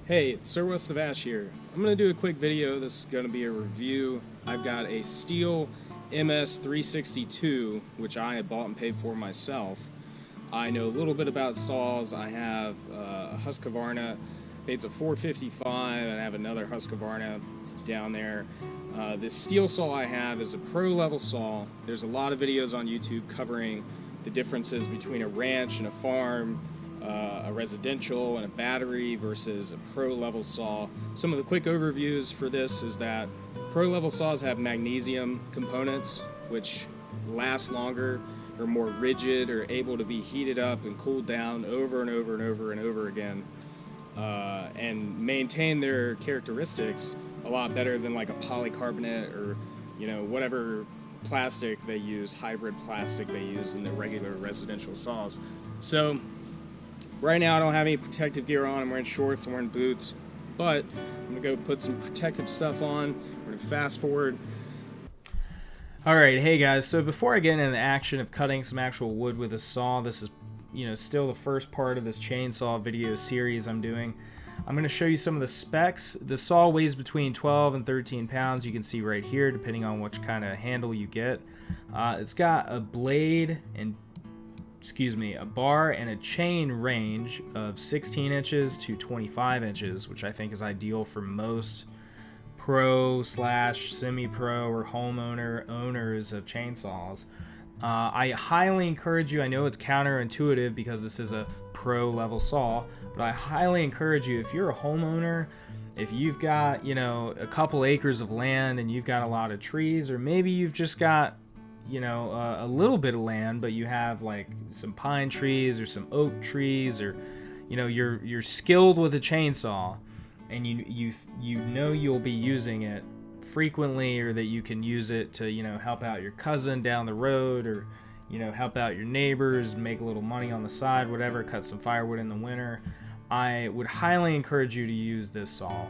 Hey, it's Sir West of Ash here. I'm going to do a quick video. This is going to be a review. I've got a Stihl MS362, which I had bought and paid for myself. I know a little bit about saws. I have a Husqvarna. It's a 455, and I have another Husqvarna down there. This Stihl saw I have is a pro level saw. There's a lot of videos on YouTube covering the differences between a ranch and a farm, a residential and a battery versus a pro level saw. Some of the quick overviews for this is that pro level saws have magnesium components which last longer, are more rigid, are able to be heated up and cooled down over and over and over and over again, and maintain their characteristics a lot better than like a polycarbonate or whatever plastic they use, hybrid plastic they use in the regular residential saws. So right now I don't have any protective gear on. I'm wearing shorts, I'm wearing boots, but I'm gonna go put some protective stuff on. We're gonna fast forward. Alright, hey guys, so before I get into the action of cutting some actual wood with a saw, this is still the first part of this chainsaw video series I'm doing. I'm going to show you some of the specs. The saw weighs between 12 and 13 pounds, you can see right here, depending on which kind of handle you get. It's got a blade and a bar and a chain range of 16 inches to 25 inches, which I think is ideal for most pro / semi-pro or homeowner owners of chainsaws. I highly encourage you, I know it's counterintuitive because this is a pro level saw, but I highly encourage you, if you're a homeowner, if you've got a couple acres of land and you've got a lot of trees, or maybe you've just got a little bit of land, but you have like some pine trees or some oak trees, or you're skilled with a chainsaw, and you'll be using it frequently, or that you can use it to help out your cousin down the road, or help out your neighbors, make a little money on the side, whatever, cut some firewood in the winter, I would highly encourage you to use this saw.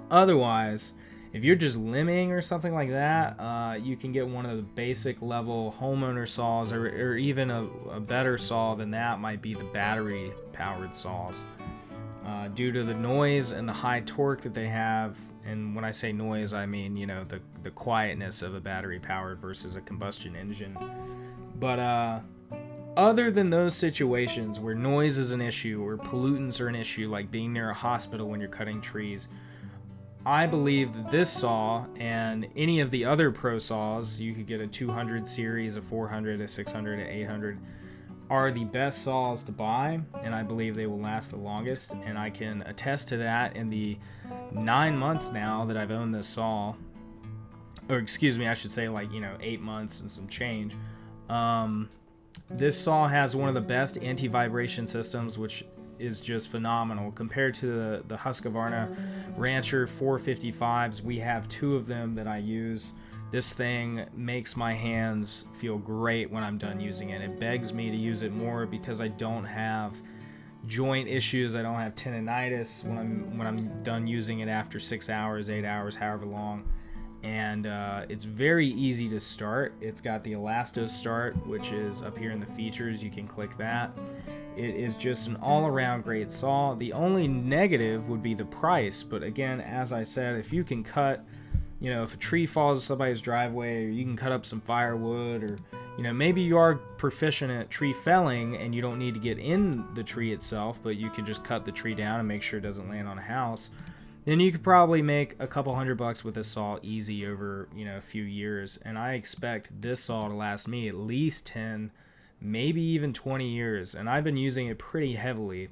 Otherwise, if you're just limbing or something like that, you can get one of the basic level homeowner saws, or even a better saw than that might be the battery powered saws. Due to the noise and the high torque that they have, and when I say noise, I mean the quietness of a battery powered versus a combustion engine. But other than those situations where noise is an issue or pollutants are an issue, like being near a hospital when you're cutting trees, I believe that this saw and any of the other pro saws, you could get a 200 series, a 400, a 600, a 800, are the best saws to buy, and I believe they will last the longest. And I can attest to that in the 9 months now that I've owned this saw, or excuse me, I should say 8 months and some change. This saw has one of the best anti-vibration systems, which is just phenomenal compared to the Husqvarna Rancher 455s. We have two of them that I use. This thing makes my hands feel great when I'm done using it. It begs me to use it more because I don't have joint issues. I don't have tendonitis when I'm done using it after 6 hours, 8 hours, however long. And it's very easy to start. It's got the Elasto Start, which is up here in the features. You can click that. It is just an all-around great saw. The only negative would be the price, but again, as I said, if you can cut, if a tree falls in somebody's driveway, or you can cut up some firewood, or maybe you are proficient at tree felling and you don't need to get in the tree itself, but you can just cut the tree down and make sure it doesn't land on a house, then you could probably make a couple $100 with this saw easy over a few years. And I expect this saw to last me at least 10, maybe even 20 years, and I've been using it pretty heavily.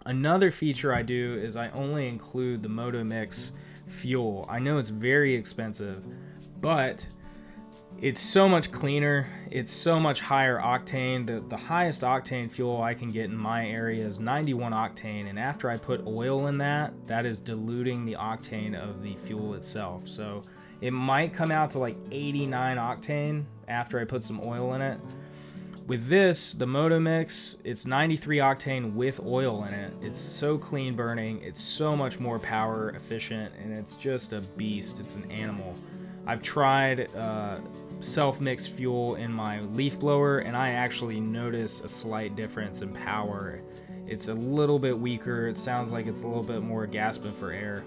Another feature I do is I only include the Moto Mix fuel. I know it's very expensive, but it's so much cleaner, it's so much higher octane. The highest octane fuel I can get in my area is 91 octane, and after I put oil in that is diluting the octane of the fuel itself. So it might come out to 89 octane after I put some oil in it. With this, the Moto Mix, it's 93 octane with oil in it. It's so clean burning, it's so much more power efficient, and it's just a beast. It's an animal. I've tried self-mixed fuel in my leaf blower, and I actually noticed a slight difference in power. It's a little bit weaker. It sounds like it's a little bit more gasping for air.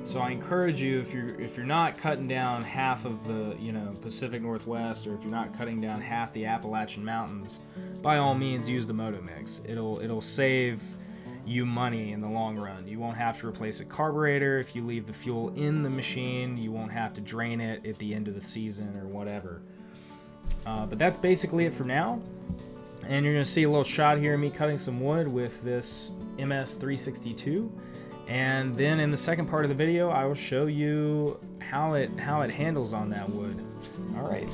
So I encourage you, if you're not cutting down half of the Pacific Northwest, or if you're not cutting down half the Appalachian Mountains, by all means use the Motomix. It'll save you money in the long run. You won't have to replace a carburetor. If you leave the fuel in the machine, you won't have to drain it at the end of the season or whatever. But that's basically it for now. And you're going to see a little shot here of me cutting some wood with this MS362. And then in the second part of the video, I will show you how it handles on that wood. All right.